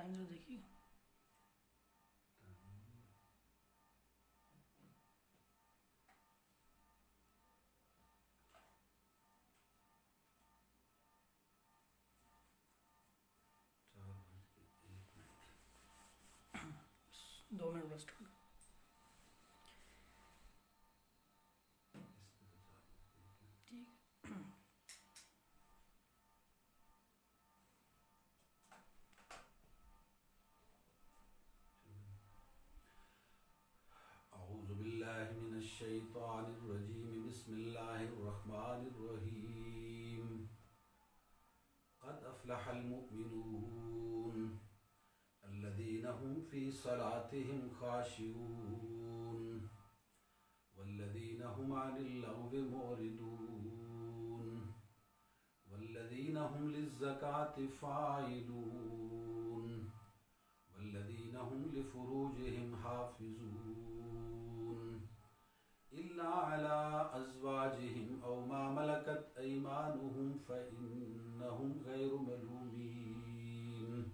Time سے دیکھیے. دو minute بس. الشيطان الرجيم بسم الله الرحمن الرحيم قد أفلح المؤمنون الذين هم في صلاتهم خاشعون والذين هم عن اللغو معرضون والذين هم للزكاة فاعلون والذين هم لفروجهم حافظون إلا على أزواجهم أو ما ملكت أيمانهم فإنهم غير ملومين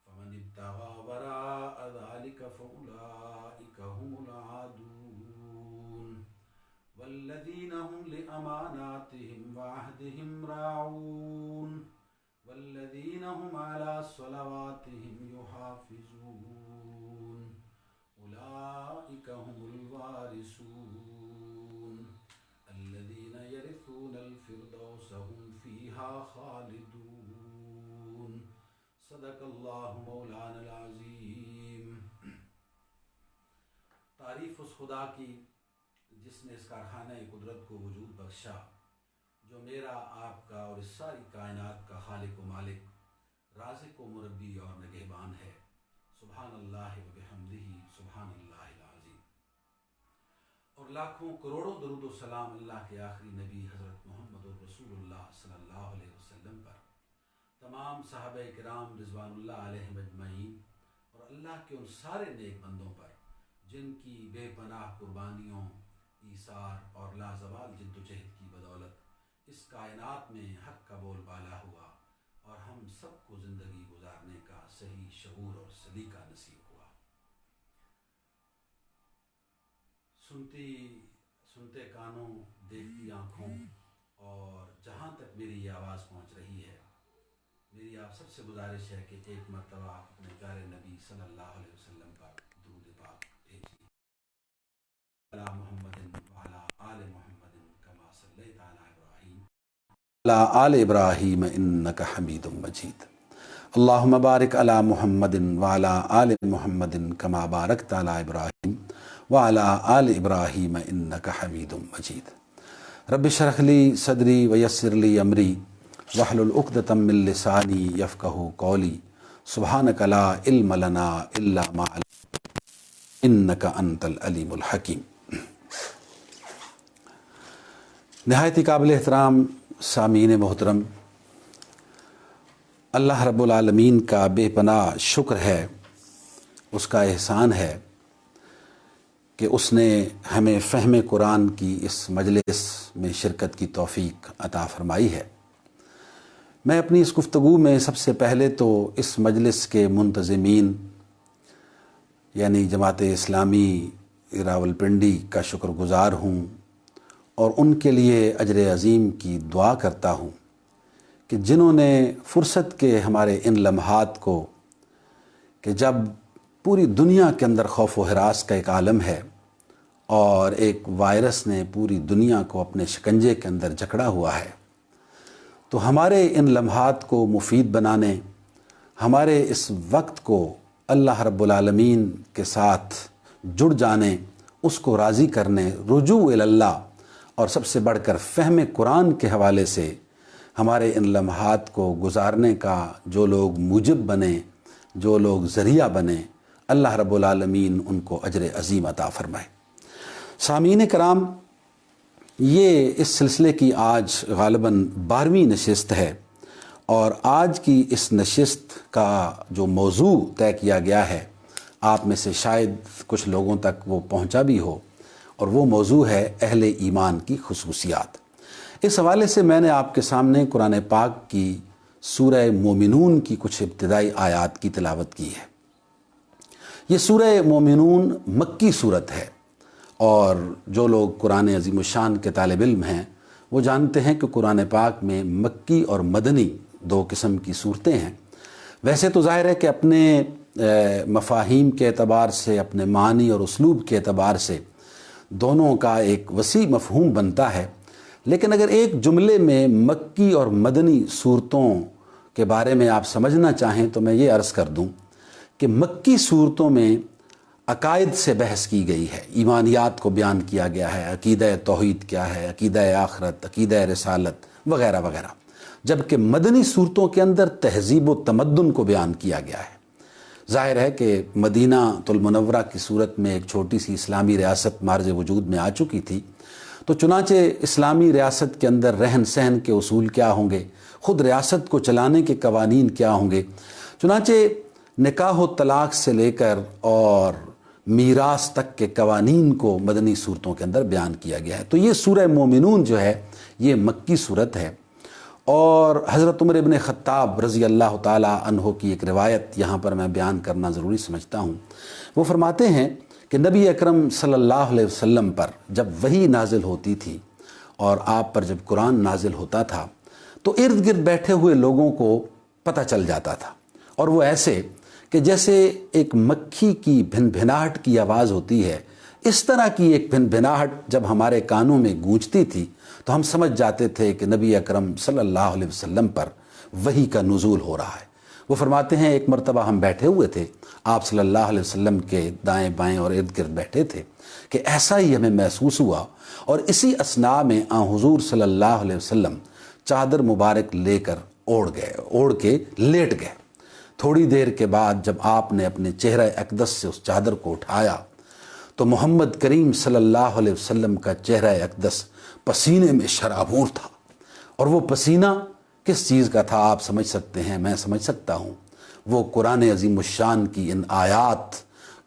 فمن ابتغى وراء ذلك فأولئك هم العادون والذين هم لأماناتهم وعهدهم راعون والذين هم على صلواتهم يحافظون أولئك هم الوارثون الذين يرثون الفردوس هم فيها خالدون صدق اللہ مولانا العظیم. تعریف اس خدا کی جس نے اس کارخانہ قدرت کو وجود بخشا، جو میرا، آپ کا اور اس ساری کائنات کا خالق و مالک، رازق و مربی اور نگہبان ہے. سبحان اللہ و بحمدہ سبحان اللہ العظیم. اور لاکھوں کروڑوں درود و سلام اللہ کے آخری نبی حضرت محمد رسول اللہ صلی اللہ علیہ وسلم پر، تمام صحابہ کرام رضوان اللہ علیہم اجمعین، اور اللہ کے ان سارے نیک بندوں پر جن کی بے پناہ قربانیوں، ایثار اور لازوال جد و جہد کی بدولت اس کائنات میں حق کا بول بالا ہوا اور ہم سب کو زندگی گزارنے کا صحیح شعور اور سلیقہ نصیب ہوا. سنتے کانوں، دیکھتی آنکھوں، اور جہاں تک میری یہ آواز پہنچ رہی ہے، میری آپ سب سے گزارش ہے کہ ایک مرتبہ اپنے پیارے نبی صلی اللہ علیہ وسلم پر درود پاک بھیجیے. علی محمد وعلی آل محمد کما صلیت علی ابراہیم وعلی آل ابراہیم انک حمید مجید. اللہم بارک علی محمد وعلی آل محمد کما بارکت علی ابراہیم وعلی آل ابراہیم انک حمید مجید. رب اشرح لی صدری ویسر لی امری واحلل عقدۃ من لسانی یفقہوا قولی. سبحانک لا علم لنا الا ما علمتنا انک انت العلیم الحکیم. نہایت قابل احترام سامعین محترم، اللہ رب العالمین کا بے پناہ شکر ہے، اس کا احسان ہے کہ اس نے ہمیں فہم قرآن کی اس مجلس میں شرکت کی توفیق عطا فرمائی ہے. میں اپنی اس گفتگو میں سب سے پہلے تو اس مجلس کے منتظمین یعنی جماعت اسلامی راولپنڈی کا شکر گزار ہوں اور ان کے لیے اجر عظیم کی دعا کرتا ہوں کہ جنہوں نے فرصت کے ہمارے ان لمحات کو، کہ جب پوری دنیا کے اندر خوف و ہراس کا ایک عالم ہے اور ایک وائرس نے پوری دنیا کو اپنے شکنجے کے اندر جکڑا ہوا ہے، تو ہمارے ان لمحات کو مفید بنانے، ہمارے اس وقت کو اللہ رب العالمین کے ساتھ جڑ جانے، اس کو راضی کرنے، رجوع اللہ اور سب سے بڑھ کر فہم قرآن کے حوالے سے ہمارے ان لمحات کو گزارنے کا جو لوگ موجب بنے، جو لوگ ذریعہ بنے، اللہ رب العالمین ان کو اجر عظیم عطا فرمائے. سامعین کرام، یہ اس سلسلے کی آج غالباً 12ویں نشست ہے، اور آج کی اس نشست کا جو موضوع طے کیا گیا ہے آپ میں سے شاید کچھ لوگوں تک وہ پہنچا بھی ہو، اور وہ موضوع ہے اہل ایمان کی خصوصیات. اس حوالے سے میں نے آپ کے سامنے قرآن پاک کی سورہ مومنون کی کچھ ابتدائی آیات کی تلاوت کی ہے۔ یہ سورہ مومنون مکی صورت ہے، اور جو لوگ قرآن عظیم الشان کے طالب علم ہیں وہ جانتے ہیں کہ قرآن پاک میں مکی اور مدنی دو قسم کی صورتیں ہیں۔ ویسے تو ظاہر ہے کہ اپنے مفاہیم کے اعتبار سے، اپنے معنی اور اسلوب کے اعتبار سے دونوں کا ایک وسیع مفہوم بنتا ہے، لیکن اگر ایک جملے میں مکی اور مدنی صورتوں کے بارے میں آپ سمجھنا چاہیں تو میں یہ عرض کر دوں کہ مکی صورتوں میں عقائد سے بحث کی گئی ہے، ایمانیات کو بیان کیا گیا ہے، عقیدہ توحید کیا ہے، عقیدہ آخرت، عقیدہ رسالت وغیرہ وغیرہ، جبکہ مدنی صورتوں کے اندر تہذیب و تمدن کو بیان کیا گیا ہے۔ ظاہر ہے کہ مدینہ المنورہ کی صورت میں ایک چھوٹی سی اسلامی ریاست مارز وجود میں آ چکی تھی، تو چنانچہ اسلامی ریاست کے اندر رہن سہن کے اصول کیا ہوں گے، خود ریاست کو چلانے کے قوانین کیا ہوں گے، چنانچہ نکاح و طلاق سے لے کر اور میراث تک کے قوانین کو مدنی صورتوں کے اندر بیان کیا گیا ہے۔ تو یہ سورہ مومنون جو ہے یہ مکی صورت ہے، اور حضرت عمر ابن خطاب رضی اللہ تعالی عنہ کی ایک روایت یہاں پر میں بیان کرنا ضروری سمجھتا ہوں۔ وہ فرماتے ہیں کہ نبی اکرم صلی اللہ علیہ وسلم پر جب وحی نازل ہوتی تھی اور آپ پر جب قرآن نازل ہوتا تھا تو ارد گرد بیٹھے ہوئے لوگوں کو پتہ چل جاتا تھا، اور وہ ایسے کہ جیسے ایک مکھی کی بھن بھناہٹ کی آواز ہوتی ہے، اس طرح کی ایک بھن بھناہٹ جب ہمارے کانوں میں گونجتی تھی تو ہم سمجھ جاتے تھے کہ نبی اکرم صلی اللہ علیہ وسلم پر وحی کا نزول ہو رہا ہے۔ وہ فرماتے ہیں ایک مرتبہ ہم بیٹھے ہوئے تھے، آپ صلی اللہ علیہ وسلم کے دائیں بائیں اور ارد گرد بیٹھے تھے کہ ایسا ہی ہمیں محسوس ہوا، اور اسی اثناء میں حضور صلی اللہ علیہ وسلم چادر مبارک لے کر اوڑھ کے لیٹ گئے۔ تھوڑی دیر کے بعد جب آپ نے اپنے چہرہ اقدس سے اس چادر کو اٹھایا تو محمد کریم صلی اللہ علیہ وسلم کا چہرہ اقدس پسینے میں شرابور تھا، اور وہ پسینہ کس چیز کا تھا آپ سمجھ سکتے ہیں، میں سمجھ سکتا ہوں، وہ قرآن عظیم الشان کی ان آیات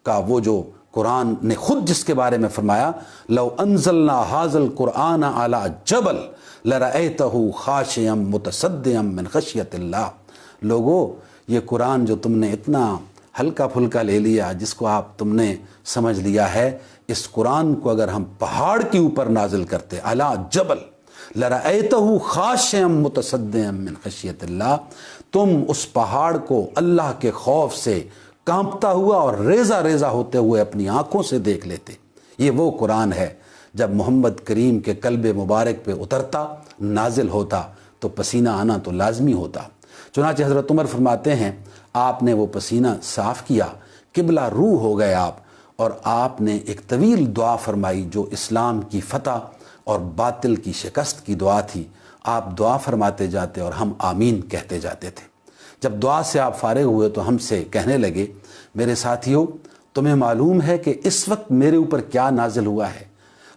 کا، وہ جو قرآن نے خود جس کے بارے میں فرمایا لو انزلنا ھذا القرآن علی جبل لرأیتہ خاشعا متصدعا من خشیۃ اللہ۔ لوگو، یہ قرآن جو تم نے اتنا ہلکا پھلکا لے لیا، جس کو تم نے سمجھ لیا ہے، اس قرآن کو اگر ہم پہاڑ کے اوپر نازل کرتے علی جبل لرأیتہ خاشعا متصدعا من خشیۃ اللہ، تم اس پہاڑ کو اللہ کے خوف سے کانپتا ہوا اور ریزہ ریزہ ہوتے ہوئے اپنی آنکھوں سے دیکھ لیتے۔ یہ وہ قرآن ہے جب محمد کریم کے قلب مبارک پہ اترتا، نازل ہوتا تو پسینہ آنا تو لازمی ہوتا۔ چنانچہ حضرت عمر فرماتے ہیں آپ نے وہ پسینہ صاف کیا، قبلہ رو ہو گئے آپ، اور آپ نے ایک طویل دعا فرمائی جو اسلام کی فتح اور باطل کی شکست کی دعا تھی۔ آپ دعا فرماتے جاتے اور ہم آمین کہتے جاتے تھے۔ جب دعا سے آپ فارغ ہوئے تو ہم سے کہنے لگے میرے ساتھیو، تمہیں معلوم ہے کہ اس وقت میرے اوپر کیا نازل ہوا ہے؟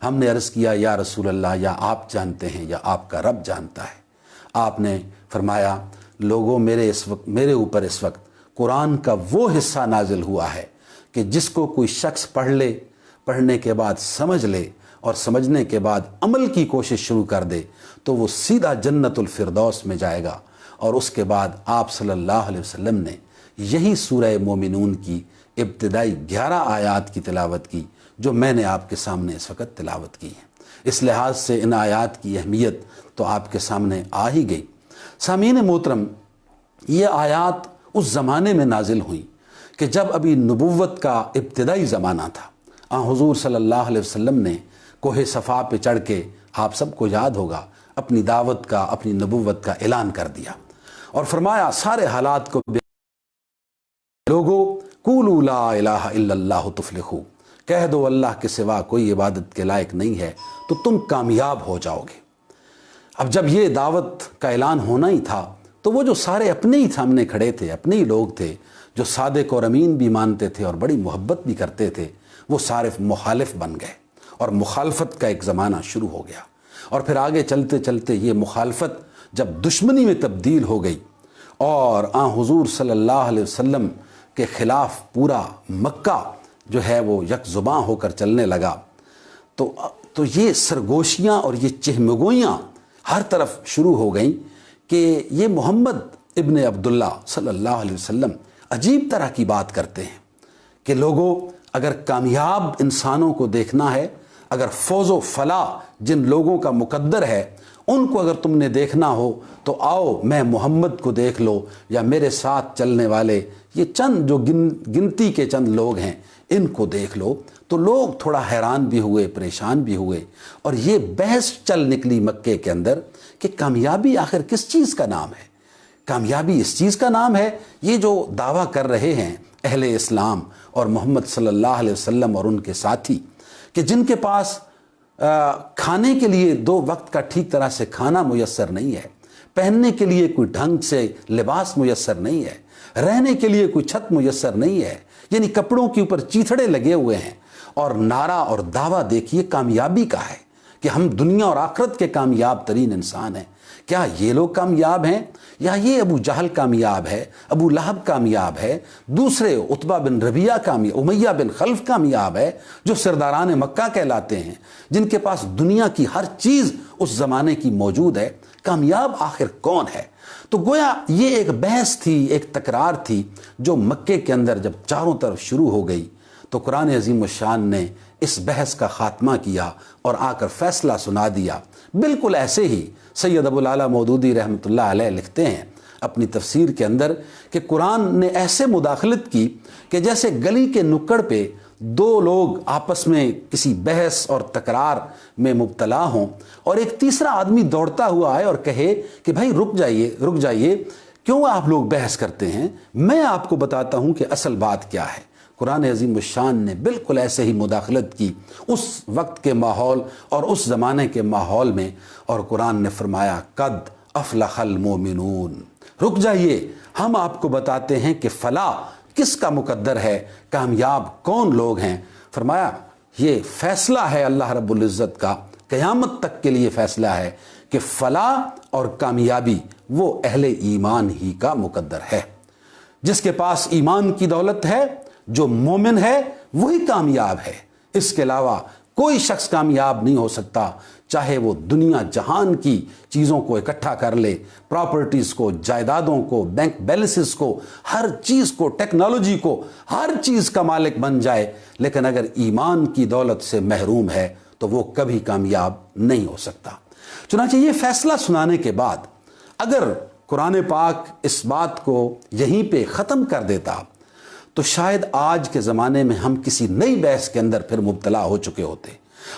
ہم نے عرض کیا یا رسول اللہ، یا آپ جانتے ہیں یا آپ کا رب جانتا ہے۔ آپ نے فرمایا لوگوں، میرے اوپر اس وقت قرآن کا وہ حصہ نازل ہوا ہے کہ جس کو کوئی شخص پڑھ لے، پڑھنے کے بعد سمجھ لے، اور سمجھنے کے بعد عمل کی کوشش شروع کر دے تو وہ سیدھا جنت الفردوس میں جائے گا۔ اور اس کے بعد آپ صلی اللہ علیہ وسلم نے یہی سورہ مومنون کی ابتدائی 11 آیات کی تلاوت کی جو میں نے آپ کے سامنے اس وقت تلاوت کی ہے۔ اس لحاظ سے ان آیات کی اہمیت تو آپ کے سامنے آ ہی گئی۔ سامعین محترم، یہ آیات اس زمانے میں نازل ہوئیں کہ جب ابھی نبوت کا ابتدائی زمانہ تھا۔ حضور صلی اللہ علیہ وسلم نے کوہ صفا پہ چڑھ کے، آپ سب کو یاد ہوگا، اپنی دعوت کا، اپنی نبوت کا اعلان کر دیا اور فرمایا سارے حالات کو لوگو قولوا لا الہ الا اللہ تفلحوا، کہہ دو اللہ کے سوا کوئی عبادت کے لائق نہیں ہے تو تم کامیاب ہو جاؤ گے۔ اب جب یہ دعوت کا اعلان ہونا ہی تھا تو وہ جو سارے اپنے ہی سامنے کھڑے تھے، اپنے ہی لوگ تھے جو صادق اور امین بھی مانتے تھے اور بڑی محبت بھی کرتے تھے، وہ سارے مخالف بن گئے اور مخالفت کا ایک زمانہ شروع ہو گیا۔ اور پھر آگے چلتے چلتے یہ مخالفت جب دشمنی میں تبدیل ہو گئی اور حضور صلی اللہ علیہ وسلم کے خلاف پورا مکہ جو ہے وہ یک زباں ہو کر چلنے لگا، تو یہ سرگوشیاں اور یہ چہمگوئیاں ہر طرف شروع ہو گئیں کہ یہ محمد ابن عبداللہ صلی اللہ علیہ وسلم عجیب طرح کی بات کرتے ہیں کہ لوگوں، اگر کامیاب انسانوں کو دیکھنا ہے، اگر فوز و فلاح جن لوگوں کا مقدر ہے ان کو اگر تم نے دیکھنا ہو تو آؤ میں محمد کو دیکھ لو، یا میرے ساتھ چلنے والے یہ چند جو گنتی کے چند لوگ ہیں ان کو دیکھ لو۔ تو لوگ تھوڑا حیران بھی ہوئے، پریشان بھی ہوئے، اور یہ بحث چل نکلی مکے کے اندر کہ کامیابی آخر کس چیز کا نام ہے؟ کامیابی اس چیز کا نام ہے، یہ جو دعویٰ کر رہے ہیں اہل اسلام اور محمد صلی اللہ علیہ وسلم اور ان کے ساتھی، کہ جن کے پاس کھانے کے لیے 2 وقت کا ٹھیک طرح سے کھانا میسر نہیں ہے، پہننے کے لیے کوئی ڈھنگ سے لباس میسر نہیں ہے، رہنے کے لیے کوئی چھت میسر نہیں ہے، یعنی کپڑوں کے اوپر چیتھڑے لگے ہوئے ہیں، اور نعرہ اور دعویٰ دیکھیے کامیابی کا ہے کہ ہم دنیا اور آخرت کے کامیاب ترین انسان ہیں۔ کیا یہ لوگ کامیاب ہیں، یا یہ ابو جہل کامیاب ہے، ابو لہب کامیاب ہے، دوسرے عتبہ بن ربیعہ کامیاب، امیہ بن خلف کامیاب ہے، جو سرداران مکہ کہلاتے ہیں، جن کے پاس دنیا کی ہر چیز اس زمانے کی موجود ہے؟ کامیاب آخر کون ہے؟ تو گویا یہ ایک بحث تھی، ایک تکرار تھی جو مکے کے اندر جب چاروں طرف شروع ہو گئی تو قرآن عظیم الشان نے اس بحث کا خاتمہ کیا اور آ کر فیصلہ سنا دیا۔ بالکل ایسے ہی سید ابو العلا مودودی رحمۃ اللہ علیہ لکھتے ہیں اپنی تفسیر کے اندر کہ قرآن نے ایسے مداخلت کی کہ جیسے گلی کے نکڑ پہ 2 لوگ آپس میں کسی بحث اور تکرار میں مبتلا ہوں، اور ایک تیسرا آدمی دوڑتا ہوا آئے اور کہے کہ بھائی رک جائیے، کیوں آپ لوگ بحث کرتے ہیں؟ میں آپ کو بتاتا ہوں کہ اصل بات کیا ہے۔ قرآن عظیم الشان نے بالکل ایسے ہی مداخلت کی اس وقت کے ماحول اور اس زمانے کے ماحول میں، اور قرآن نے فرمایا قد افلح المومنون، رک جائیے، ہم آپ کو بتاتے ہیں کہ فلاح کس کا مقدر ہے، کامیاب کون لوگ ہیں۔ فرمایا یہ فیصلہ ہے اللہ رب العزت کا، قیامت تک کے لیے فیصلہ ہے کہ فلاح اور کامیابی وہ اہل ایمان ہی کا مقدر ہے۔ جس کے پاس ایمان کی دولت ہے، جو مومن ہے، وہی کامیاب ہے۔ اس کے علاوہ کوئی شخص کامیاب نہیں ہو سکتا، چاہے وہ دنیا جہان کی چیزوں کو اکٹھا کر لے، پراپرٹیز کو، جائیدادوں کو، بینک بیلنسز کو، ہر چیز کو، ٹیکنالوجی کو، ہر چیز کا مالک بن جائے، لیکن اگر ایمان کی دولت سے محروم ہے تو وہ کبھی کامیاب نہیں ہو سکتا۔ چنانچہ یہ فیصلہ سنانے کے بعد اگر قرآن پاک اس بات کو یہیں پہ ختم کر دیتا تو شاید آج کے زمانے میں ہم کسی نئی بحث کے اندر پھر مبتلا ہو چکے ہوتے،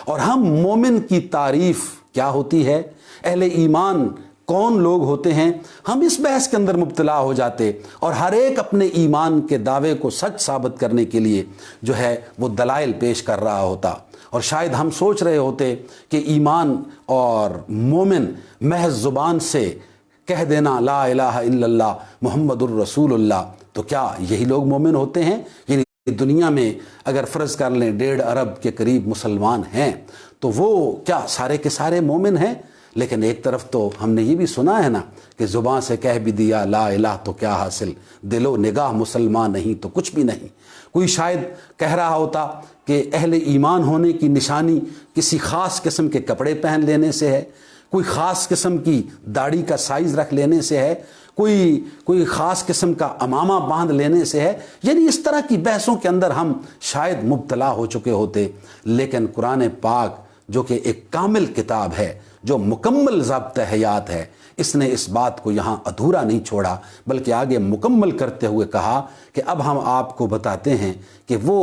اور ہم مومن کی تعریف کیا ہوتی ہے، اہل ایمان کون لوگ ہوتے ہیں، ہم اس بحث کے اندر مبتلا ہو جاتے، اور ہر ایک اپنے ایمان کے دعوے کو سچ ثابت کرنے کے لیے جو ہے وہ دلائل پیش کر رہا ہوتا، اور شاید ہم سوچ رہے ہوتے کہ ایمان اور مومن محض زبان سے کہہ دینا لا الہ الا اللہ محمد الرسول اللہ، تو کیا یہی لوگ مومن ہوتے ہیں؟ یعنی دنیا میں اگر فرض کر لیں 1.5 ارب کے قریب مسلمان ہیں تو وہ کیا سارے کے سارے مومن ہیں؟ لیکن ایک طرف تو ہم نے یہ بھی سنا ہے نا کہ زبان سے کہہ بھی دیا لا الہ تو کیا حاصل، دل و نگاہ مسلمان نہیں تو کچھ بھی نہیں۔ کوئی شاید کہہ رہا ہوتا کہ اہل ایمان ہونے کی نشانی کسی خاص قسم کے کپڑے پہن لینے سے ہے، کوئی خاص قسم کی داڑھی کا سائز رکھ لینے سے ہے، کوئی خاص قسم کا امامہ باندھ لینے سے ہے، یعنی اس طرح کی بحثوں کے اندر ہم شاید مبتلا ہو چکے ہوتے۔ لیکن قرآن پاک جو کہ ایک کامل کتاب ہے، جو مکمل ضابطہ حیات ہے، اس نے اس بات کو یہاں ادھورا نہیں چھوڑا، بلکہ آگے مکمل کرتے ہوئے کہا کہ اب ہم آپ کو بتاتے ہیں کہ وہ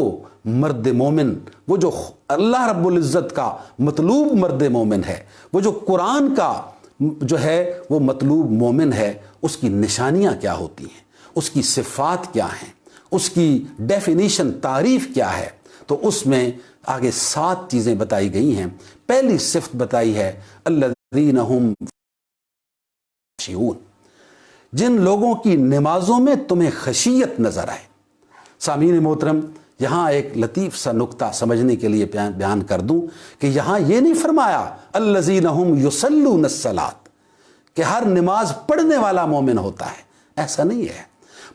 مرد مومن، وہ جو اللہ رب العزت کا مطلوب مرد مومن ہے، وہ جو قرآن کا جو ہے وہ مطلوب مومن ہے، اس کی نشانیاں کیا ہوتی ہیں، اس کی صفات کیا ہیں، اس کی ڈیفینیشن تعریف کیا ہے۔ تو اس میں آگے 7 چیزیں بتائی گئی ہیں۔ پہلی صفت بتائی ہے الذین ہم خاشعون، جن لوگوں کی نمازوں میں تمہیں خشیت نظر آئے۔ سامعین محترم، یہاں ایک لطیف سا نکتہ سمجھنے کے لیے بیان کر دوں کہ یہاں یہ نہیں فرمایا الذین ہم یصلون الصلاۃ کہ ہر نماز پڑھنے والا مومن ہوتا ہے، ایسا نہیں ہے،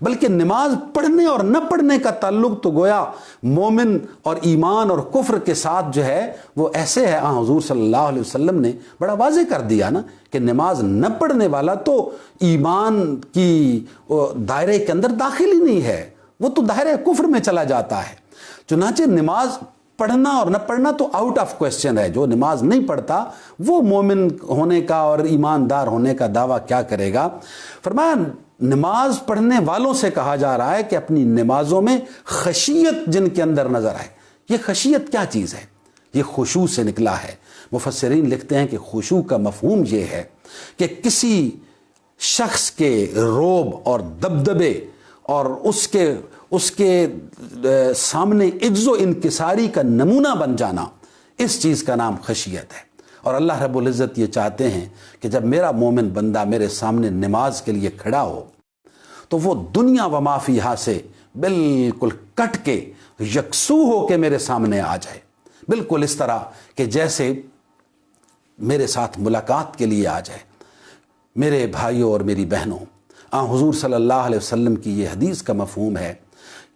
بلکہ نماز پڑھنے اور نہ پڑھنے کا تعلق تو گویا مومن اور ایمان اور کفر کے ساتھ جو ہے وہ ایسے ہے. حضور صلی اللہ علیہ وسلم نے بڑا واضح کر دیا نا کہ نماز نہ پڑھنے والا تو ایمان کی دائرے کے اندر داخل ہی نہیں ہے, وہ تو دائرے کفر میں چلا جاتا ہے. چنانچہ نماز پڑھنا اور نہ پڑھنا تو آؤٹ آف کویسچن ہے. جو نماز نہیں پڑھتا وہ مومن ہونے کا اور ایماندار ہونے کا دعویٰ کیا کرے گا. فرمایا نماز پڑھنے والوں سے کہا جا رہا ہے کہ اپنی نمازوں میں خشیت جن کے اندر نظر آئے. یہ خشیت کیا چیز ہے؟ یہ خشوع سے نکلا ہے. مفسرین لکھتے ہیں کہ خشوع کا مفہوم یہ ہے کہ کسی شخص کے رعب اور دبدبے اور اس کے سامنے عجز و انکساری کا نمونہ بن جانا, اس چیز کا نام خشیت ہے. اور اللہ رب العزت یہ چاہتے ہیں کہ جب میرا مومن بندہ میرے سامنے نماز کے لیے کھڑا ہو تو وہ دنیا و ما فیہا سے بالکل کٹ کے یکسو ہو کے میرے سامنے آ جائے, بالکل اس طرح کہ جیسے میرے ساتھ ملاقات کے لیے آ جائے. میرے بھائیوں اور میری بہنوں, حضور صلی اللہ علیہ وسلم کی یہ حدیث کا مفہوم ہے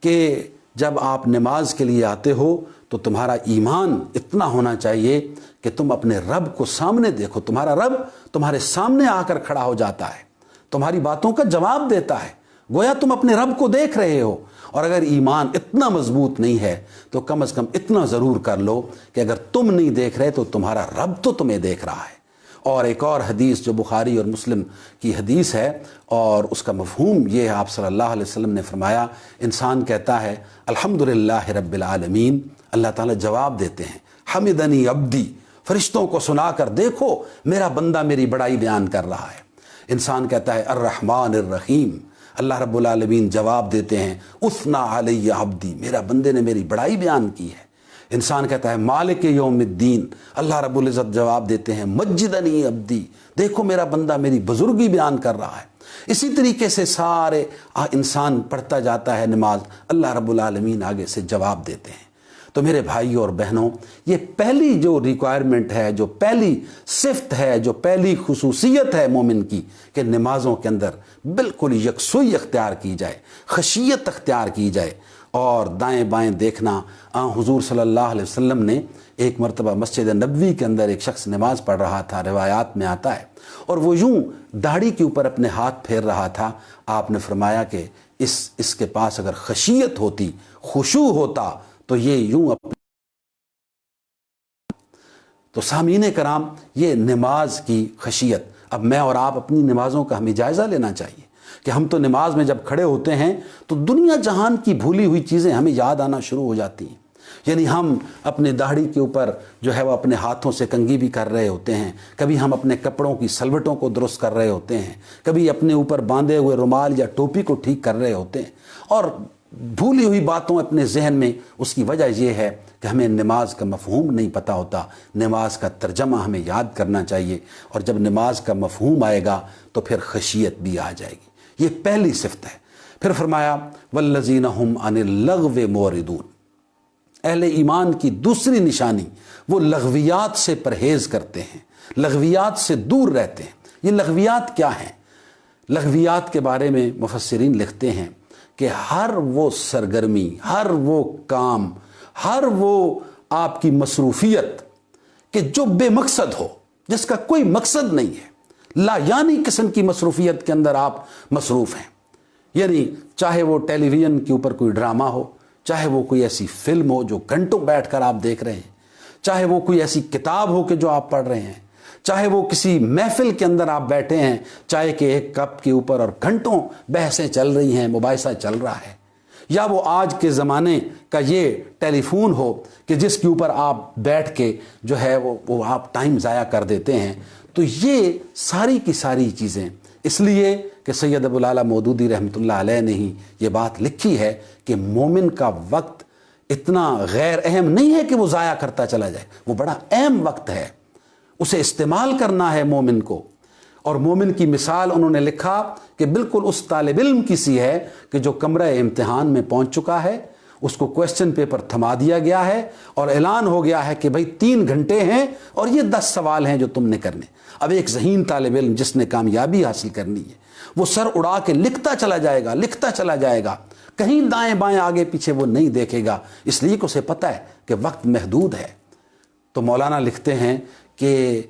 کہ جب آپ نماز کے لیے آتے ہو تو تمہارا ایمان اتنا ہونا چاہیے کہ تم اپنے رب کو سامنے دیکھو. تمہارا رب تمہارے سامنے آ کر کھڑا ہو جاتا ہے, تمہاری باتوں کا جواب دیتا ہے, گویا تم اپنے رب کو دیکھ رہے ہو. اور اگر ایمان اتنا مضبوط نہیں ہے تو کم از کم اتنا ضرور کر لو کہ اگر تم نہیں دیکھ رہے تو تمہارا رب تو تمہیں دیکھ رہا ہے. اور ایک اور حدیث جو بخاری اور مسلم کی حدیث ہے, اور اس کا مفہوم یہ ہے, آپ صلی اللہ علیہ وسلم نے فرمایا انسان کہتا ہے الحمدللہ رب العالمین, اللہ تعالیٰ جواب دیتے ہیں حمدنی عبدی, فرشتوں کو سنا کر دیکھو میرا بندہ میری بڑائی بیان کر رہا ہے. انسان کہتا ہے الرحمن الرحیم, اللہ رب العالمین جواب دیتے ہیں اثنا علی عبدی, میرا بندے نے میری بڑائی بیان کی ہے. انسان کہتا ہے مالک یوم الدین, اللہ رب العزت جواب دیتے ہیں مجدنی عبدی, دیکھو میرا بندہ میری بزرگی بیان کر رہا ہے. اسی طریقے سے سارے انسان پڑھتا جاتا ہے نماز, اللہ رب العالمین آگے سے جواب دیتے ہیں. تو میرے بھائیوں اور بہنوں, یہ پہلی جو ریکوائرمنٹ ہے, جو پہلی صفت ہے, جو پہلی خصوصیت ہے مومن کی, کہ نمازوں کے اندر بالکل یکسوئی اختیار کی جائے, خشیت اختیار کی جائے اور دائیں بائیں دیکھنا. حضور صلی اللہ علیہ وسلم نے ایک مرتبہ مسجد نبوی کے اندر ایک شخص نماز پڑھ رہا تھا, روایات میں آتا ہے, اور وہ یوں داڑھی کے اوپر اپنے ہاتھ پھیر رہا تھا. آپ نے فرمایا کہ اس کے پاس اگر خشیت ہوتی, خشوع ہوتا, تو یہ یوں تو سامعین کرام, یہ نماز کی خشیت. اب میں اور آپ اپنی نمازوں کا ہمیں جائزہ لینا چاہیے کہ ہم تو نماز میں جب کھڑے ہوتے ہیں تو دنیا جہان کی بھولی ہوئی چیزیں ہمیں یاد آنا شروع ہو جاتی ہیں. یعنی ہم اپنے داڑھی کے اوپر جو ہے وہ اپنے ہاتھوں سے کنگھی بھی کر رہے ہوتے ہیں, کبھی ہم اپنے کپڑوں کی سلوٹوں کو درست کر رہے ہوتے ہیں, کبھی اپنے اوپر باندھے ہوئے رومال یا ٹوپی کو ٹھیک کر رہے ہوتے ہیں, اور بھولی ہوئی باتوں اپنے ذہن میں. اس کی وجہ یہ ہے کہ ہمیں نماز کا مفہوم نہیں پتہ ہوتا, نماز کا ترجمہ ہمیں یاد کرنا چاہیے, اور جب نماز کا مفہوم آئے گا تو پھر خشیت بھی آ جائے گی. یہ پہلی صفت ہے. پھر فرمایا والذین هم عن اللغو معرضون, اہل ایمان کی دوسری نشانی وہ لغویات سے پرہیز کرتے ہیں, لغویات سے دور رہتے ہیں. یہ لغویات کیا ہیں؟ لغویات کے بارے میں مفسرین لکھتے ہیں کہ ہر وہ سرگرمی, ہر وہ کام, ہر وہ آپ کی مصروفیت کہ جو بے مقصد ہو, جس کا کوئی مقصد نہیں ہے, لا یعنی قسم کی مصروفیت کے اندر آپ مصروف ہیں. یعنی چاہے وہ ٹیلی ویژن کے اوپر کوئی ڈرامہ ہو, چاہے وہ کوئی ایسی فلم ہو جو گھنٹوں بیٹھ کر آپ دیکھ رہے ہیں, چاہے وہ کوئی ایسی کتاب ہو کہ جو آپ پڑھ رہے ہیں, چاہے وہ کسی محفل کے اندر آپ بیٹھے ہیں, چاہے کہ ایک کپ کے اوپر اور گھنٹوں بحثیں چل رہی ہیں, مباحثہ چل رہا ہے, یا وہ آج کے زمانے کا یہ ٹیلی فون ہو کہ جس کے اوپر آپ بیٹھ کے جو ہے وہ آپ ٹائم ضائع کر دیتے ہیں. تو یہ ساری کی ساری چیزیں, اس لیے کہ سید ابو الاعلیٰ مودودی رحمۃ اللہ علیہ نے ہی یہ بات لکھی ہے کہ مومن کا وقت اتنا غیر اہم نہیں ہے کہ وہ ضائع کرتا چلا جائے, وہ بڑا اہم وقت ہے, اسے استعمال کرنا ہے مومن کو. اور مومن کی مثال انہوں نے لکھا کہ بالکل اس طالب علم کی سی ہے کہ جو کمرہ امتحان میں پہنچ چکا ہے, اس کو کویسچن پیپر تھما دیا گیا ہے اور اعلان ہو گیا ہے کہ بھئی 3 گھنٹے ہیں اور یہ 10 سوال ہیں جو تم نے کرنے۔ اب ایک ذہین طالب علم جس نے کامیابی حاصل کرنی ہے وہ سر اڑا کے لکھتا چلا جائے گا، کہیں دائیں بائیں آگے پیچھے وہ نہیں دیکھے گا، اس لیے کہ اسے پتہ ہے کہ وقت محدود ہے۔ تو مولانا لکھتے ہیں کہ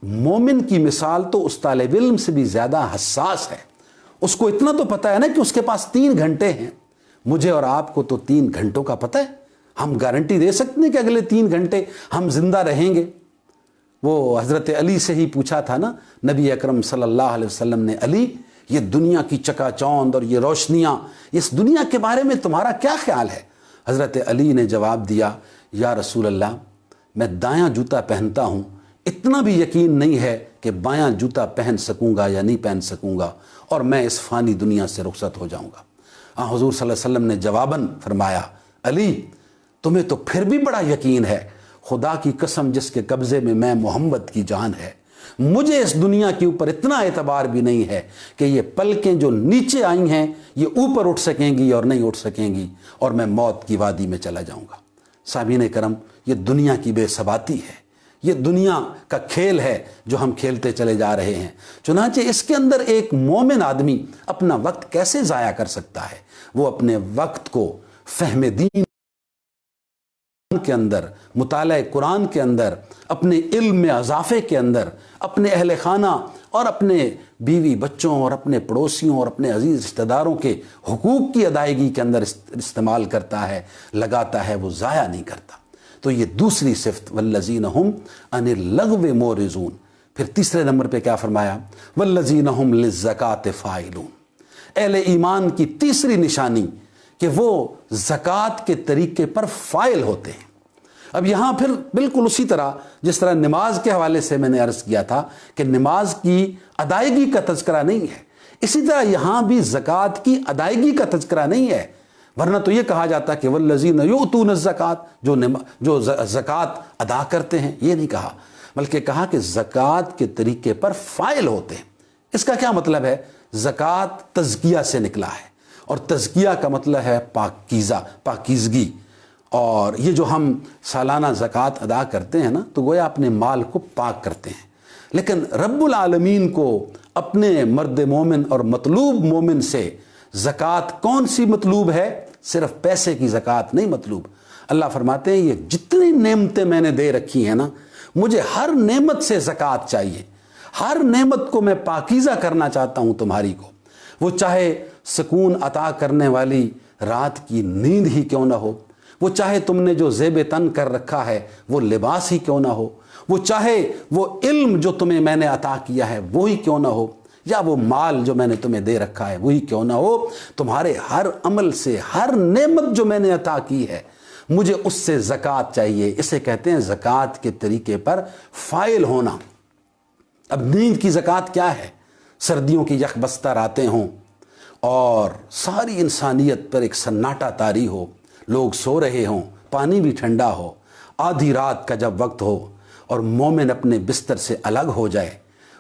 مومن کی مثال تو اس طالب علم سے بھی زیادہ حساس ہے، اس کو اتنا تو پتہ ہے نا کہ اس کے پاس 3 گھنٹے ہیں۔ مجھے اور آپ کو تو 3 گھنٹوں کا پتہ ہے، ہم گارنٹی دے سکتے ہیں کہ اگلے 3 گھنٹے ہم زندہ رہیں گے۔ وہ حضرت علی سے ہی پوچھا تھا نا نبی اکرم صلی اللہ علیہ وسلم نے، علی یہ دنیا کی چکا چوند اور یہ روشنیاں، اس دنیا کے بارے میں تمہارا کیا خیال ہے؟ حضرت علی نے جواب دیا، یا رسول اللہ میں دایاں جوتا پہنتا ہوں، اتنا بھی یقین نہیں ہے کہ بایاں جوتا پہن سکوں گا یا نہیں پہن سکوں گا، اور میں اس فانی دنیا سے رخصت ہو جاؤں گا۔ حضور صلی اللہ علیہ وسلم نے جواباً فرمایا، علی تمہیں تو پھر بھی بڑا یقین ہے، خدا کی قسم جس کے قبضے میں میں محمد کی جان ہے، مجھے اس دنیا کے اوپر اتنا اعتبار بھی نہیں ہے کہ یہ پلکیں جو نیچے آئی ہیں یہ اوپر اٹھ سکیں گی اور نہیں اٹھ سکیں گی، اور میں موت کی وادی میں چلا جاؤں گا۔ سامعین کرم، یہ دنیا کی بے ثباتی ہے، یہ دنیا کا کھیل ہے جو ہم کھیلتے چلے جا رہے ہیں۔ چنانچہ اس کے اندر ایک مومن آدمی اپنا وقت کیسے ضائع کر سکتا ہے؟ وہ اپنے وقت کو فہم دین کے اندر، مطالعہ قرآن کے اندر، اپنے علم میں اضافے کے اندر، اپنے اہل خانہ اور اپنے بیوی بچوں اور اپنے پڑوسیوں اور اپنے عزیز رشتہ داروں کے حقوق کی ادائیگی کے اندر استعمال کرتا ہے، لگاتا ہے، وہ ضائع نہیں کرتا۔ تو یہ دوسری صفت، والذین ہم عن اللغو معرضون۔ پھر تیسرے نمبر پہ کیا فرمایا؟ والذین ہم للزکاۃ فاعلون۔ اہل ایمان کی تیسری نشانی کہ وہ زکوٰۃ کے طریقے پر فائل ہوتے ہیں۔ اب یہاں پھر بالکل اسی طرح جس طرح نماز کے حوالے سے میں نے عرض کیا تھا کہ نماز کی ادائیگی کا تذکرہ نہیں ہے، اسی طرح یہاں بھی زکوٰۃ کی ادائیگی کا تذکرہ نہیں ہے، ورنہ تو یہ کہا جاتا کہ والذین یؤتون الزکاۃ، جو زکوٰۃ ادا کرتے ہیں، یہ نہیں کہا، بلکہ کہا کہ زکوٰۃ کے طریقے پر فائل ہوتے ہیں۔ اس کا کیا مطلب ہے؟ زکوٰۃ تزکیہ سے نکلا ہے، اور تزکیہ کا مطلب ہے پاکیزگی، اور یہ جو ہم سالانہ زکوٰۃ ادا کرتے ہیں نا تو گویا اپنے مال کو پاک کرتے ہیں، لیکن رب العالمین کو اپنے مرد مومن اور مطلوب مومن سے زکوٰۃ کون سی مطلوب ہے؟ صرف پیسے کی زکوٰۃ نہیں مطلوب۔ اللہ فرماتے ہیں یہ جتنی نعمتیں میں نے دے رکھی ہیں نا، مجھے ہر نعمت سے زکوٰۃ چاہیے، ہر نعمت کو میں پاکیزہ کرنا چاہتا ہوں تمہاری کو، وہ چاہے سکون عطا کرنے والی رات کی نیند ہی کیوں نہ ہو، وہ چاہے تم نے جو زیب تن کر رکھا ہے وہ لباس ہی کیوں نہ ہو، وہ چاہے وہ علم جو تمہیں میں نے عطا کیا ہے وہی کیوں نہ ہو، یا وہ مال جو میں نے تمہیں دے رکھا ہے وہی کیوں نہ ہو، تمہارے ہر عمل سے، ہر نعمت جو میں نے عطا کی ہے مجھے اس سے زکوٰۃ چاہیے۔ اسے کہتے ہیں زکوٰۃ کے طریقے پر فائل ہونا۔ اب نیند کی زکوٰۃ کیا ہے؟ سردیوں کی یخبستہ راتیں ہوں اور ساری انسانیت پر ایک سناٹا طاری ہو، لوگ سو رہے ہوں، پانی بھی ٹھنڈا ہو، آدھی رات کا جب وقت ہو اور مومن اپنے بستر سے الگ ہو جائے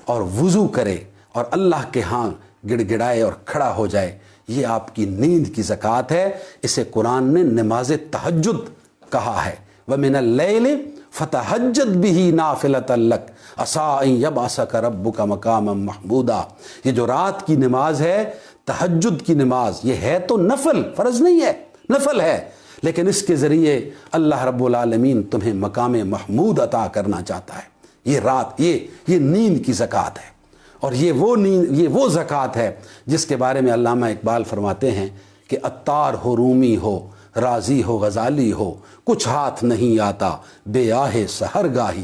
اور وضو کرے اور اللہ کے ہاں گڑ گڑائے اور کھڑا ہو جائے، یہ آپ کی نیند کی زکوٰۃ ہے۔ اسے قرآن نے نماز تہجد کہا ہے، وَمِنَ اللَّيْلِ فَتَہَجَّدْ بِهِ نَافِلَةً لَكَ عَسَىٰ أَن يَبْعَثَكَ رَبُّكَ مَقَامًا مَحْمُودًا۔ یہ جو رات کی نماز ہے، تہجد کی نماز، یہ ہے تو نفل، فرض نہیں ہے، نفل ہے، لیکن اس کے ذریعے اللہ رب العالمین تمہیں مقام محمود عطا کرنا چاہتا ہے۔ یہ رات، یہ نیند کی زکوٰۃ ہے، اور یہ وہ زکوٰۃ ہے جس کے بارے میں علامہ اقبال فرماتے ہیں کہ عطار ہو، رومی ہو، رازی ہو، غزالی ہو، کچھ ہاتھ نہیں آتا بے آہ سحرگاہی۔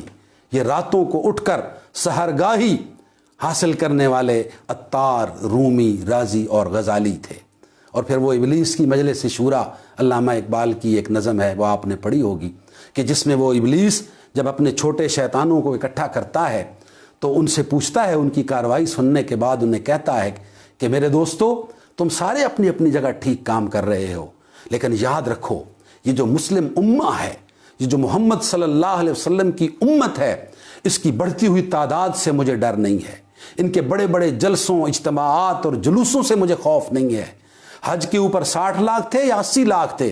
یہ راتوں کو اٹھ کر سحرگاہی حاصل کرنے والے عطار، رومی، رازی اور غزالی تھے۔ اور پھر وہ ابلیس کی مجلس شورا، علامہ اقبال کی ایک نظم ہے، وہ آپ نے پڑھی ہوگی، کہ جس میں وہ ابلیس جب اپنے چھوٹے شیطانوں کو اکٹھا کرتا ہے تو ان سے پوچھتا ہے، ان کی کارروائی سننے کے بعد انہیں کہتا ہے کہ میرے دوستو، تم سارے اپنی اپنی جگہ ٹھیک کام کر رہے ہو، لیکن یاد رکھو یہ جو مسلم امہ ہے، یہ جو محمد صلی اللہ علیہ وسلم کی امت ہے، اس کی بڑھتی ہوئی تعداد سے مجھے ڈر نہیں ہے، ان کے بڑے بڑے جلسوں، اجتماعات اور جلوسوں سے مجھے خوف نہیں ہے۔ حج کے اوپر 60 لاکھ تھے یا 80 لاکھ تھے،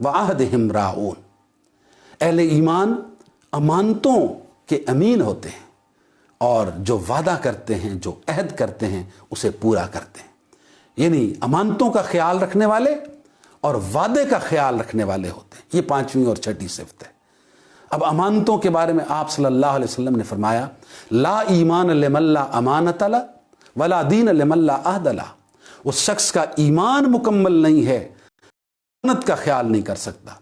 وعہدہم راعون، اہل ایمان امانتوں کے امین ہوتے ہیں اور جو وعدہ کرتے ہیں، جو عہد کرتے ہیں اسے پورا کرتے ہیں، یعنی امانتوں کا خیال رکھنے والے اور وعدے کا خیال رکھنے والے ہوتے ہیں۔ یہ پانچویں اور چھٹی صفت ہے۔ اب امانتوں کے بارے میں آپ صلی اللہ علیہ وسلم نے فرمایا لا ایمان لمن لا امانت لا ولا دین لمن لا عہد لا، اس شخص کا ایمان مکمل نہیں ہے، امانت کا خیال نہیں کر سکتا،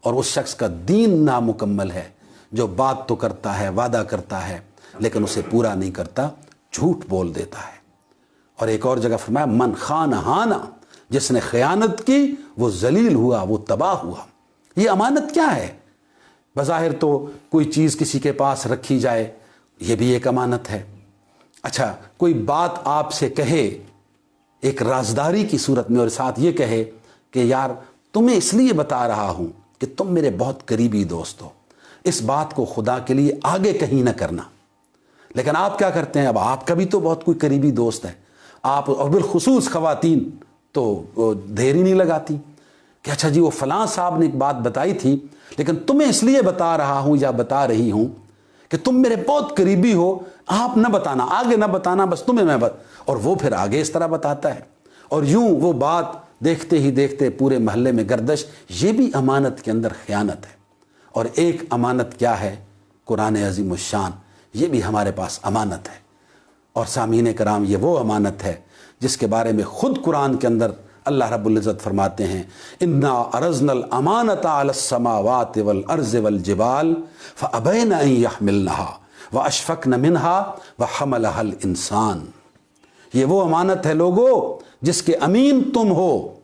اور اس شخص کا دین نامکمل ہے جو بات تو کرتا ہے، وعدہ کرتا ہے لیکن اسے پورا نہیں کرتا، جھوٹ بول دیتا ہے۔ اور ایک اور جگہ فرمایا من خان ہانا، جس نے خیانت کی وہ ذلیل ہوا، وہ تباہ ہوا۔ یہ امانت کیا ہے؟ بظاہر تو کوئی چیز کسی کے پاس رکھی جائے، یہ بھی ایک امانت ہے۔ اچھا، کوئی بات آپ سے کہے ایک رازداری کی صورت میں اور ساتھ یہ کہے کہ یار تمہیں اس لیے بتا رہا ہوں کہ تم میرے بہت قریبی دوست ہو، اس بات کو خدا کے لیے آگے کہیں نہ کرنا۔ لیکن آپ کیا کرتے ہیں؟ اب آپ کا بھی تو بہت کوئی قریبی دوست ہے، آپ اور بالخصوص خواتین تو دیر ہی نہیں لگاتی کہ اچھا جی وہ فلاں صاحب نے ایک بات بتائی تھی لیکن تمہیں اس لیے بتا رہا ہوں یا بتا رہی ہوں کہ تم میرے بہت قریبی ہو، آپ نہ بتانا، آگے نہ بتانا، بس تمہیں میں اور وہ پھر آگے اس طرح بتاتا ہے، اور یوں وہ بات دیکھتے ہی دیکھتے پورے محلے میں گردش۔ یہ بھی امانت کے اندر خیانت ہے۔ اور ایک امانت کیا ہے؟ قرآن عظیم الشان، یہ بھی ہمارے پاس امانت ہے۔ اور سامعین کرام، یہ وہ امانت ہے جس کے بارے میں خود قرآن کے اندر اللہ رب العزت فرماتے ہیں انا عرضنا الامانۃ علی السماوات والارض والجبال فابین ان یحملنها واشفقن منها وحملها الانسان۔ یہ وہ امانت ہے لوگو جس کے امین تم ہو،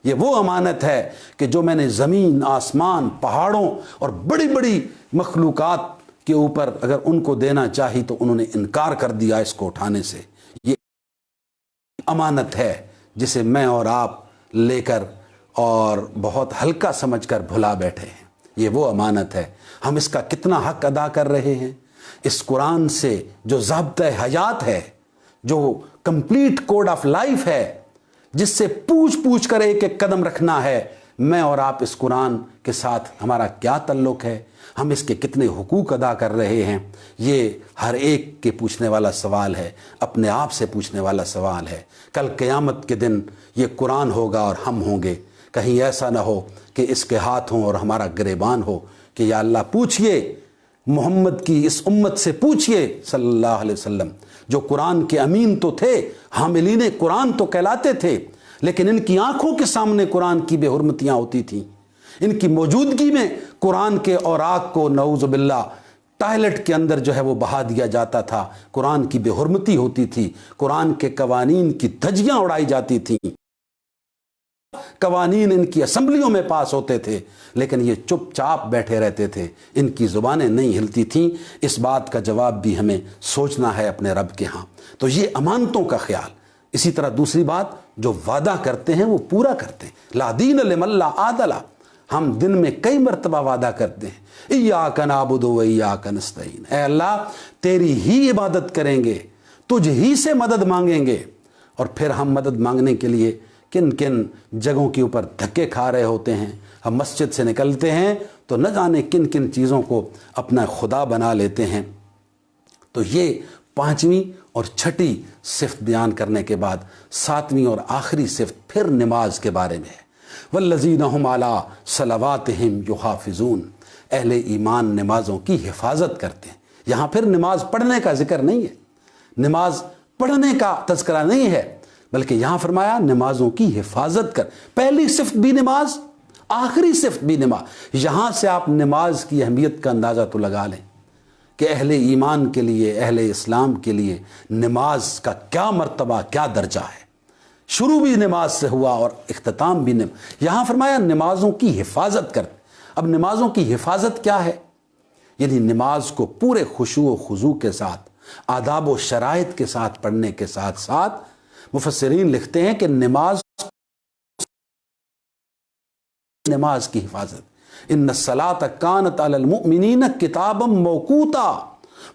یہ وہ امانت ہے کہ جو میں نے زمین، آسمان، پہاڑوں اور بڑی بڑی مخلوقات کے اوپر اگر ان کو دینا چاہی تو انہوں نے انکار کر دیا اس کو اٹھانے سے۔ یہ امانت ہے جسے میں اور آپ لے کر اور بہت ہلکا سمجھ کر بھلا بیٹھے ہیں۔ یہ وہ امانت ہے، ہم اس کا کتنا حق ادا کر رہے ہیں؟ اس قرآن سے جو ضابطۂ حیات ہے، جو کمپلیٹ کوڈ آف لائف ہے، جس سے پوچھ پوچھ کر ایک ایک قدم رکھنا ہے، میں اور آپ اس قرآن کے ساتھ ہمارا کیا تعلق ہے؟ ہم اس کے کتنے حقوق ادا کر رہے ہیں؟ یہ ہر ایک کے پوچھنے والا سوال ہے، اپنے آپ سے پوچھنے والا سوال ہے۔ کل قیامت کے دن یہ قرآن ہوگا اور ہم ہوں گے، کہیں ایسا نہ ہو کہ اس کے ہاتھ ہوں اور ہمارا گریبان ہو کہ یا اللہ پوچھئے محمد کی اس امت سے، پوچھئے صلی اللہ علیہ وسلم جو قرآن کے امین تو تھے، حاملین قرآن تو کہلاتے تھے، لیکن ان کی آنکھوں کے سامنے قرآن کی بے حرمتیاں ہوتی تھیں، ان کی موجودگی میں قرآن کے اوراق کو نعوذ باللہ ٹائلٹ کے اندر جو ہے وہ بہا دیا جاتا تھا، قرآن کی بے حرمتی ہوتی تھی، قرآن کے قوانین کی دھجیاں اڑائی جاتی تھیں، قوانین ان کی اسمبلیوں میں پاس ہوتے تھے، لیکن یہ چپ چاپ بیٹھے رہتے تھے، ان کی زبانیں نہیں ہلتی تھیں۔ اس بات کا جواب بھی ہمیں سوچنا ہے اپنے رب کے ہاں۔ تو یہ امانتوں کا خیال۔ اسی طرح دوسری بات، جو وعدہ کرتے ہیں وہ پورا کرتے ہیں۔ لا دین لمن لا عہد لا، ہم دن میں کئی مرتبہ وعدہ کرتے ہیں ایاک نعبد و ایاک نستعین، اے اللہ تیری ہی عبادت کریں گے، تجھ ہی سے مدد مانگیں گے۔ اور پھر ہم مدد مانگنے کے لیے کن کن جگہوں کے اوپر دھکے کھا رہے ہوتے ہیں۔ ہم مسجد سے نکلتے ہیں تو نہ جانے کن کن چیزوں کو اپنا خدا بنا لیتے ہیں۔ تو یہ پانچویں اور چھٹی صفت بیان کرنے کے بعد ساتویں اور آخری صفت پھر نماز کے بارے میں ہے۔ والذین هم علی صلواتہم یحافظون، اہل ایمان نمازوں کی حفاظت کرتے ہیں۔ یہاں پھر نماز پڑھنے کا ذکر نہیں ہے، نماز پڑھنے کا تذکرہ نہیں ہے، بلکہ یہاں فرمایا نمازوں کی حفاظت کر۔ پہلی صفت بھی نماز، آخری صفت بھی نماز۔ یہاں سے آپ نماز کی اہمیت کا اندازہ تو لگا لیں کہ اہل ایمان کے لیے، اہل اسلام کے لیے نماز کا کیا مرتبہ، کیا درجہ ہے۔ شروع بھی نماز سے ہوا اور اختتام بھی یہاں فرمایا نمازوں کی حفاظت کر۔ اب نمازوں کی حفاظت کیا ہے؟ یعنی نماز کو پورے خشوع و خضوع کے ساتھ، آداب و شرائط کے ساتھ پڑھنے کے ساتھ ساتھ مفسرین لکھتے ہیں کہ نماز کی حفاظت، ان الصلاۃ کانت علی المؤمنین کتابا موقوتا،